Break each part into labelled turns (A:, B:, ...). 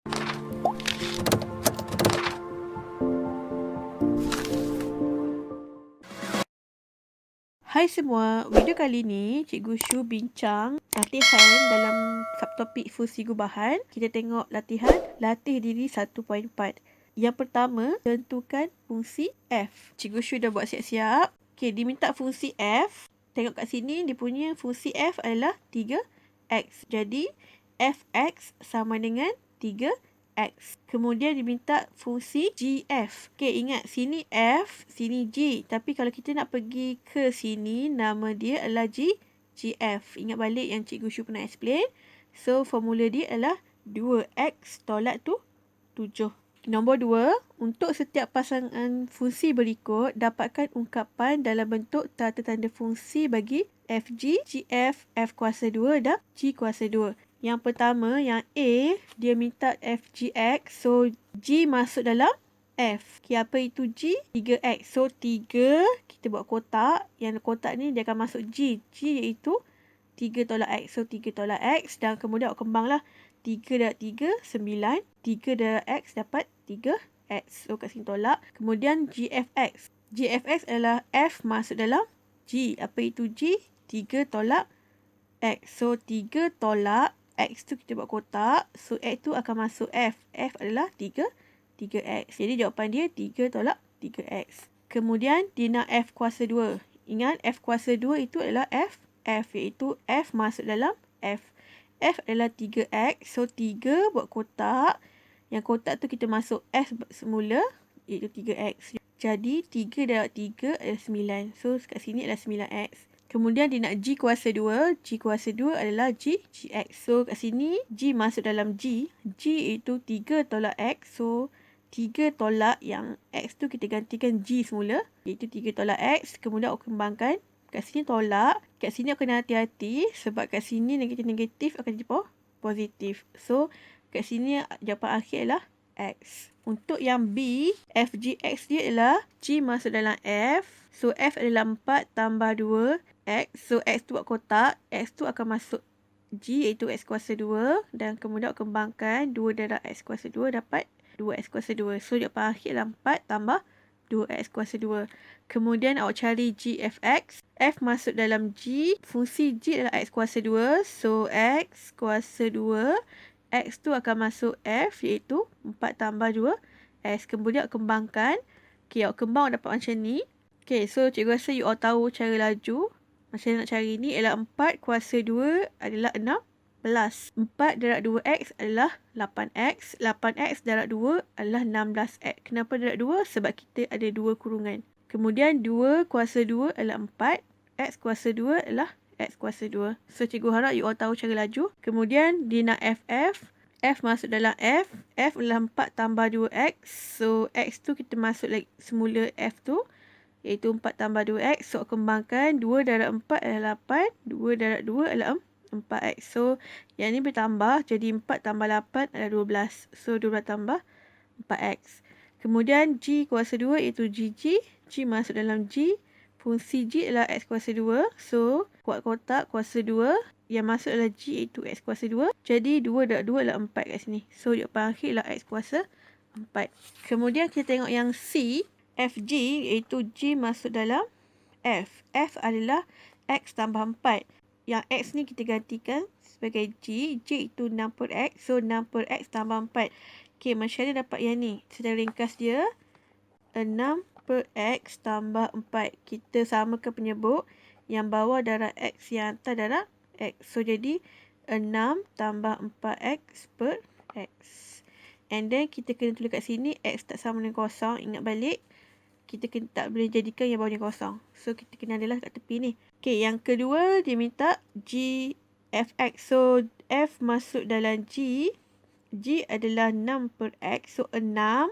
A: Hai semua, video kali ni Cikgu Shu bincang latihan dalam subtopik fungsi gubahan. Kita tengok latihan latih diri 1.4. Yang pertama, tentukan fungsi f. Cikgu Shu dah buat siap-siap. Okey, diminta fungsi f. Tengok kat sini, dia punya fungsi f adalah 3x. Jadi, fx sama dengan 3x. Kemudian diminta fungsi gf. Okey, ingat sini f, sini g. Tapi kalau kita nak pergi ke sini, nama dia adalah gf. Ingat balik yang Cikgu Shu pernah explain. So, formula dia adalah 2x tolak tu 7. Nombor 2, untuk setiap pasangan fungsi berikut, dapatkan ungkapan dalam bentuk tata tanda fungsi bagi fg, gf, f kuasa 2 dan g kuasa 2. Yang pertama, yang A, dia minta fgx. So, G masuk dalam F. Okay, apa itu G? 3x. So, 3, kita buat kotak. Yang kotak ni dia akan masuk G. G iaitu 3 tolak X. So, 3 tolak X. Dan kemudian awak kembanglah. 3 darab 3, 9. 3 darab X dapat 3x. So, kat sini tolak. Kemudian GFX. GFX adalah F masuk dalam G. Apa itu G? 3 tolak X. So, 3 tolak X tu kita buat kotak. So, X tu akan masuk F. F adalah 3x. Jadi, jawapan dia 3 tolak 3x. Kemudian, dia nak F kuasa 2. Ingat, F kuasa 2 itu adalah F. F iaitu F masuk dalam F. F adalah 3x. So, 3 buat kotak. Yang kotak tu kita masuk F semula iaitu 3x. Jadi, 3 darab 3 adalah 9. So, kat sini adalah 9x. Kemudian dia nak G kuasa 2. G kuasa 2 adalah GX. So, kat sini G masuk dalam G. G itu 3 tolak X. So, 3 tolak yang X tu kita gantikan G semula. Iaitu 3 tolak X. Kemudian awak kembangkan. Kat sini tolak. Kat sini awak kena hati-hati. Sebab kat sini negatif akan jadi positif. So, kat sini jawapan akhir adalah X. Untuk yang B, FGX dia adalah G masuk dalam F. So, F adalah 4 tambah 2. X. So, X tu buat kotak. X tu akan masuk G iaitu X kuasa 2. Dan kemudian awak kembangkan 2 darab X kuasa 2 dapat 2X kuasa 2. So, jawapan akhir adalah 4 tambah 2X kuasa 2. Kemudian awak cari GFX. F masuk dalam G. Fungsi G adalah X kuasa 2. So, X kuasa 2. X tu akan masuk F iaitu 4 tambah 2X. Kemudian awak kembangkan. Okay, awak kembang awak dapat macam ni. Okay, so cikgu rasa you all tahu cara laju. Macam mana nak cari ni ialah 4 kuasa 2 adalah 16. 4 darab 2x adalah 8x. 8x darab 2 adalah 16x. Kenapa darab 2? Sebab kita ada 2 kurungan. Kemudian 2 kuasa 2 adalah 4. X kuasa 2 adalah X kuasa 2. So, cikgu harap you all tahu cara laju. Kemudian dia nak FF. F masuk dalam F. F adalah 4 tambah 2x. So, X tu kita masuk lagi semula F tu. Iaitu 4 tambah 2x. So, kembangkan 2 darab 4 adalah 8. 2 darab 2 adalah 4x. So, yang ni bertambah. Jadi, 4 tambah 8 adalah 12. So, 12 tambah 4x. Kemudian, G kuasa 2 iaitu GG. G masuk dalam G. Fungsi G adalah X kuasa 2. So, buat kotak kuasa 2. Yang masuk adalah G iaitu X kuasa 2. Jadi, 2 darab 2 adalah 4 kat sini. So, jawapan akhir adalah X kuasa 4. Kemudian, kita tengok yang C. FG iaitu G masuk dalam F. F adalah X tambah 4. Yang X ni kita gantikan sebagai G. G itu 6 per X. So, 6 per X tambah 4. Okay, macam mana dapat yang ni? Secara ringkas dia, 6 per X tambah 4. Kita samakan penyebut. Yang bawah darab X, yang atas darab X. So, jadi 6 tambah 4X per X. And then, kita kena tulis kat sini, X tak sama dengan kosong. Ingat balik. Kita tak boleh jadikan yang bawah ni kosong. So, kita kena adalah kat tepi ni. Okay, yang kedua, dia minta GFX. So, F masuk dalam G. G adalah 6 per X. So, 6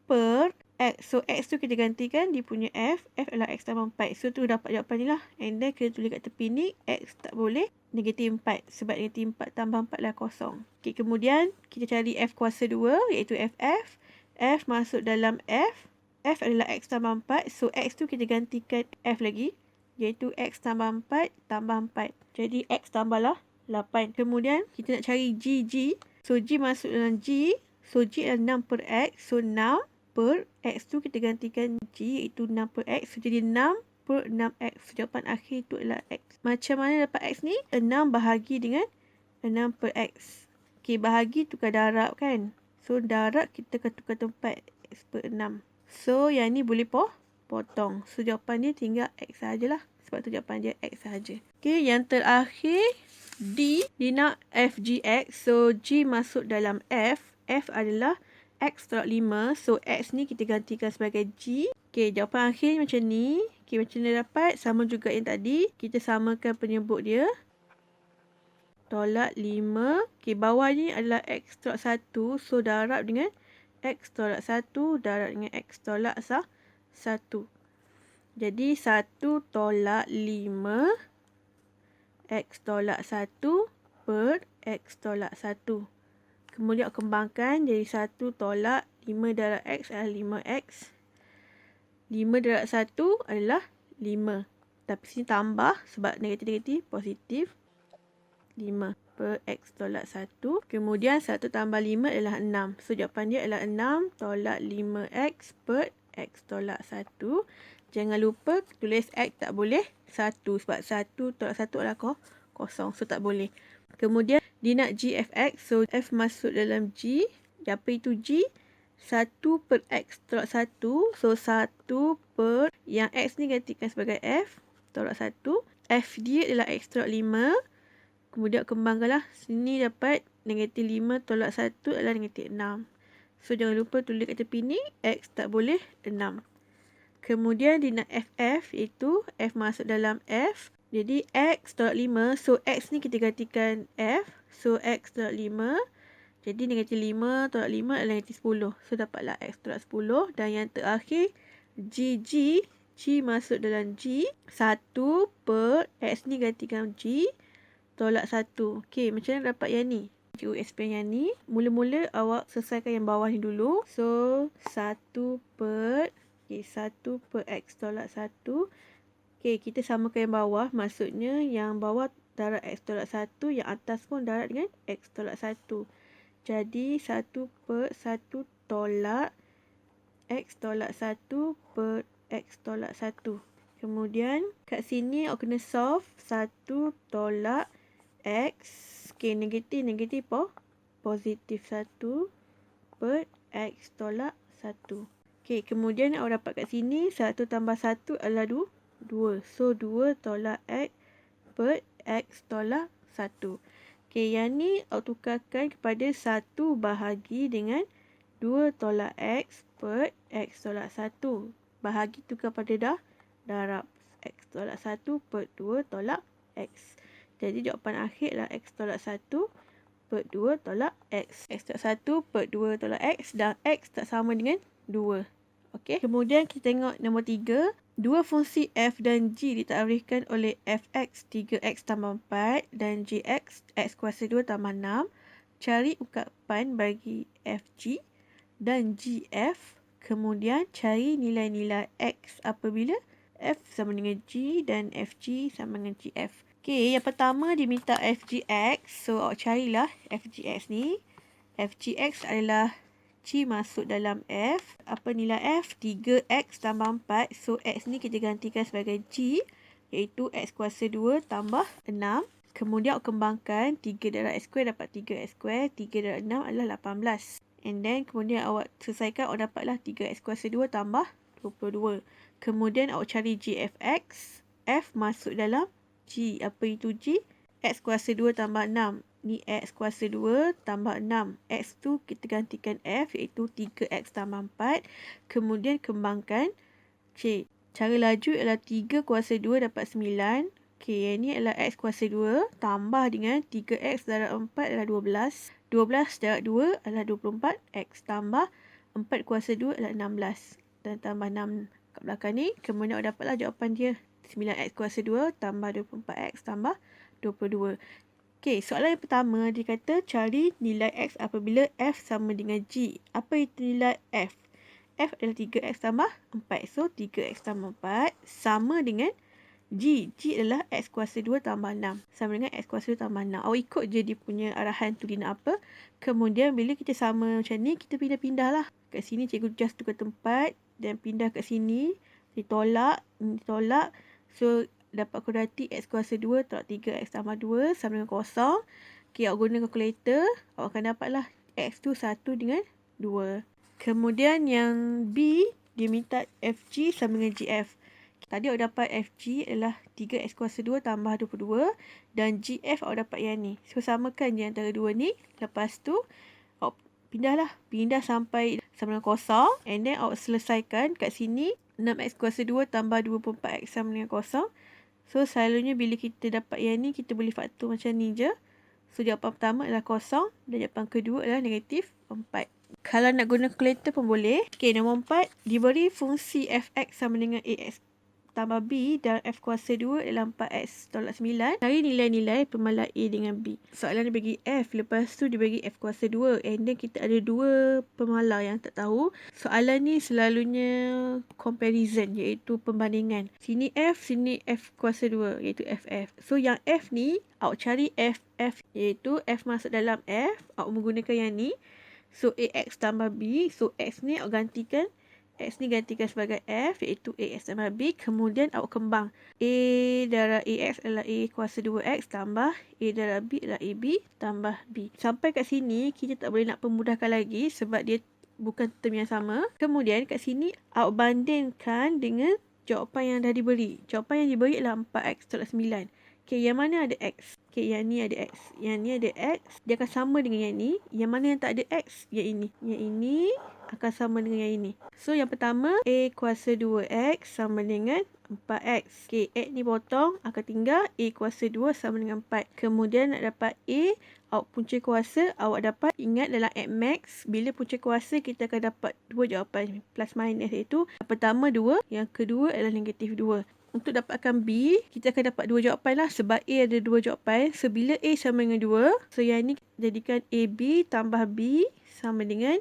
A: per X. So, X tu kita gantikan dia punya F. F adalah X tambah 4. So, tu dapat jawapan ni lah. And then, kita tulis kat tepi ni, X tak boleh negatif 4. Sebab negatif 4 tambah 4 adalah kosong. Okay, kemudian, kita cari F kuasa 2, iaitu FF. F masuk dalam F. F adalah X tambah 4. So, X tu kita gantikan F lagi. Iaitu X tambah 4 tambah 4. Jadi, X tambahlah 8. Kemudian, kita nak cari GG. So, G masuk dalam G. So, G adalah 6 per X. So, 6 per X tu kita gantikan G iaitu 6 per X. So, jadi 6 per 6X. So, jawapan akhir itu adalah X. Macam mana dapat X ni? 6 bahagi dengan 6 per X. Okey, bahagi tukar darab kan. So, darab kita akan tukar tempat X per 6. So, yang ni boleh potong. So, jawapan dia tinggal X sajalah. Sebab tu jawapan dia X saja. Okey, yang terakhir D nak FGX. So, G masuk dalam F. F adalah X tolak 5. So, X ni kita gantikan sebagai G. Okey, jawapan akhir macam ni. Okey, macam mana dapat? Sama juga yang tadi. Kita samakan penyebut dia. Tolak 5. Okey, bawah ni adalah X tolak 1. So, darab dengan X tolak 1. Darab dengan X tolak 1. Jadi, 1 tolak 5 X tolak 1 per X tolak 1. Kemudian kembangkan jadi 1 tolak 5 darab X adalah 5X. 5 darab 1 adalah 5. Tapi sini tambah sebab negatif-negatif positif. 5 per X tolak 1. Kemudian 1 tambah 5 adalah 6. So, jawapan dia adalah 6 tolak 5X per X tolak 1. Jangan lupa tulis X tak boleh 1 sebab 1 tolak 1 adalah kosong. So, tak boleh. Kemudian, dia nak GFX. So, F masuk dalam G. Apa itu G? 1 per X tolak 1. So, 1 per yang X ni gantikan sebagai F tolak 1. F dia adalah X tolak 5. Kemudian, kembangkanlah. Sini dapat negatif 5 tolak 1 adalah negatif 6. So, jangan lupa tulis kat tepi ni. X tak boleh 6. Kemudian dia nak FF iaitu F masuk dalam F. Jadi X tolak 5. So X ni kita gantikan F. So X tolak 5. Jadi negatif 5 tolak 5 adalah negatif 10. So dapatlah X tolak 10. Dan yang terakhir G masuk dalam G. 1 per X ni gantikan G tolak 1. Okey, macam mana dapat yang ni? Cikgu explain yang ni. Mula-mula awak selesaikan yang bawah ni dulu. So 1 per 1 per X tolak 1. Okey, kita samakan yang bawah. Maksudnya yang bawah darab X tolak 1. Yang atas pun darab dengan X tolak 1. Jadi 1 per 1 tolak X tolak 1 per X tolak 1. Kemudian kat sini awak kena solve 1 tolak X. Okey, negatif positif 1 per X tolak 1. Okey, kemudian awak dapat kat sini 1 tambah 1 adalah 2. So, 2 tolak X per X tolak 1. Okey, yang ni awak tukarkan kepada 1 bahagi dengan 2 tolak X per X tolak 1. Bahagi tukar pada darab. X tolak 1 per 2 tolak X. Jadi, jawapan akhir adalah X tolak 1 per 2 tolak X. X tolak 1 per 2 tolak X dan X tak sama dengan 2. Okey. Kemudian kita tengok nombor 3. Dua fungsi F dan G ditarifkan oleh Fx 3x tambah 4 dan Gx x kuasa 2 tambah 6. Cari ungkapan bagi Fg dan Gf. Kemudian cari nilai-nilai x apabila F sama dengan G dan Fg sama dengan Gf. Okey, yang pertama diminta Fgx. So, awak carilah Fgx ni. Fgx adalah G masuk dalam F. Apa nilai F? 3x tambah 4. So, x ni kita gantikan sebagai G. Iaitu x kuasa 2 tambah 6. Kemudian awak kembangkan. 3 darab x square dapat 3x square. 3 darab 6 adalah 18. And then, kemudian awak selesaikan. Awak dapatlah 3x kuasa 2 tambah 22. Kemudian awak cari GFX. F masuk dalam G. Apa itu G? X kuasa 2 tambah 6. Ni X kuasa 2 tambah 6. X tu kita gantikan F iaitu 3X tambah 4. Kemudian kembangkan C. Cara laju adalah 3 kuasa 2 dapat 9. Okey, yang ni adalah X kuasa 2 tambah dengan 3X darab 4 adalah 12. 12 darab 2 adalah 24. X tambah 4 kuasa 2 adalah 16. Dan tambah 6 kat belakang ni. Kemudian awak dapatlah jawapan dia. 9X kuasa 2 tambah 24X tambah 22. Okey, soalan yang pertama dia kata cari nilai X apabila F sama dengan G. Apa itu nilai F? F adalah 3X tambah 4. So, 3X tambah 4 sama dengan G adalah X kuasa 2 tambah 6. Sama dengan X kuasa 2 tambah 6. Awak ikut je dia punya arahan tu dia nak apa. Kemudian bila kita sama macam ni, kita pindah-pindah lah. Kat sini cikgu just tukar tempat dan pindah kat sini. Ditolak. So, dapat kuadratik X kuasa 2 tolak 3X tambah 2 sama dengan kosong. Okay, awak guna kalkulator. Awak akan dapatlah X tu 1 dengan 2. Kemudian yang B, dia minta FG sama dengan GF. Tadi awak dapat FG adalah 3X kuasa 2 tambah 22 dan GF awak dapat yang ni. So, samakan je antara dua ni. Lepas tu, awak pindah sampai sama dengan kosong. And then, awak selesaikan kat sini. 6X kuasa 2 tambah 24X sama dengan kosong. So, selalunya bila kita dapat yang ni, kita boleh faktor macam ni je. So, jawapan pertama adalah kosong dan jawapan kedua adalah negatif 4. Kalau nak guna kalkulator pun boleh. Okay, nombor 4. Diberi fungsi fx sama dengan ax tambah b dan f kuasa 2 adalah 4x tolak 9. Cari nilai-nilai pemalas A dengan B. Soalan dia bagi f, lepas tu dia bagi f kuasa 2. And then kita ada dua pemalas yang tak tahu. Soalan ni selalunya comparison, iaitu pembandingan. Sini f kuasa 2, iaitu ff. So yang f ni, awak cari f, iaitu f masuk dalam f. Awak menggunakan yang ni. So ax tambah b. So x ni awak gantikan. X ni gantikan sebagai F, iaitu AX tambah B. Kemudian awak kembang. A darab AX adalah A kuasa 2X tambah A darab B adalah AB tambah B. Sampai kat sini, kita tak boleh nak pemudahkan lagi sebab dia bukan term yang sama. Kemudian kat sini, awak bandingkan dengan jawapan yang dah diberi. Jawapan yang diberi adalah 4X tolak 9. Okay, yang mana ada X? Okay, yang ni ada X. Yang ni ada X. Dia akan sama dengan yang ni. Yang mana yang tak ada X? Yang ini. Yang ini akan sama dengan yang ini. So, yang pertama, A kuasa 2X sama dengan 4X. Okay, X ni potong. Akan tinggal A kuasa 2 sama dengan 4. Kemudian nak dapat A, awak punca kuasa. Awak dapat, ingat dalam X max, bila punca kuasa, kita akan dapat dua jawapan. Plus minus, iaitu yang pertama 2. Yang kedua adalah negatif 2. Untuk dapatkan B, kita akan dapat dua jawapan lah. Sebab A ada dua jawapan. So, bila A sama dengan 2, so yang ni jadikan AB tambah B sama dengan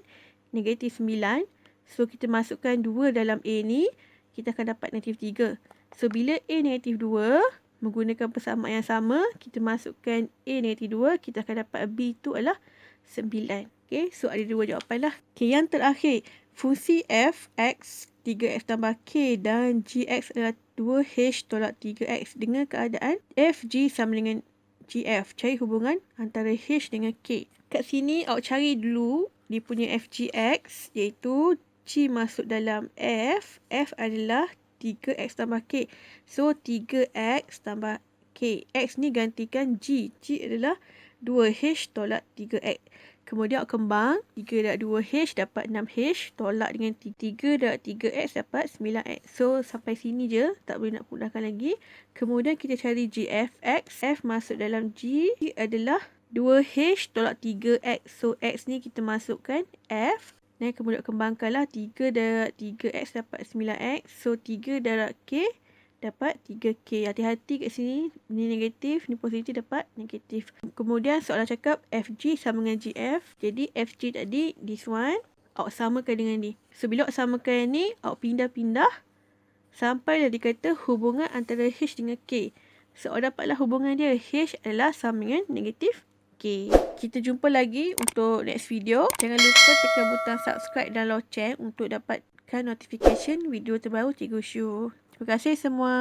A: negatif 9. So, kita masukkan 2 dalam A ni, kita akan dapat negatif 3. So, bila A negatif 2, menggunakan persamaan yang sama, kita masukkan A negatif 2, kita akan dapat B tu adalah 9. Okay, so ada dua jawapan lah. Okay, yang terakhir, fungsi f, x, 3x tambah k dan gx adalah 2h tolak 3x dengan keadaan fg sama dengan gf. Cari hubungan antara h dengan k. Kat sini, awak cari dulu dia punya fgx, iaitu g masuk dalam f. F adalah 3x tambah k. So, 3x tambah k. X ni gantikan g. G adalah 2h tolak 3x. Kemudian awak kembang. 3 darab 2h dapat 6h. Tolak dengan 3 darab 3x dapat 9x. So, sampai sini je. Tak boleh nak mudahkan lagi. Kemudian kita cari gfx. F masuk dalam g. G adalah 2h tolak 3x. So, x ni kita masukkan f. Dan kemudian kembangkanlah 3 darab 3x dapat 9x. So, 3 darab k dapat 3k. Hati-hati kat sini. Ni negatif, ni positif, dapat negatif. Kemudian soalan cakap FG sama dengan GF. Jadi FG tadi, this one, awak samakan dengan ni. So, bila awak samakan ni, awak pindah-pindah sampailah dikata hubungan antara H dengan K. So, awak dapatlah hubungan dia. H adalah sama dengan negatif K. Kita jumpa lagi untuk next video. Jangan lupa tekan butang subscribe dan loceng untuk dapatkan notification video terbaru Cikgu Shu. Terima kasih semua.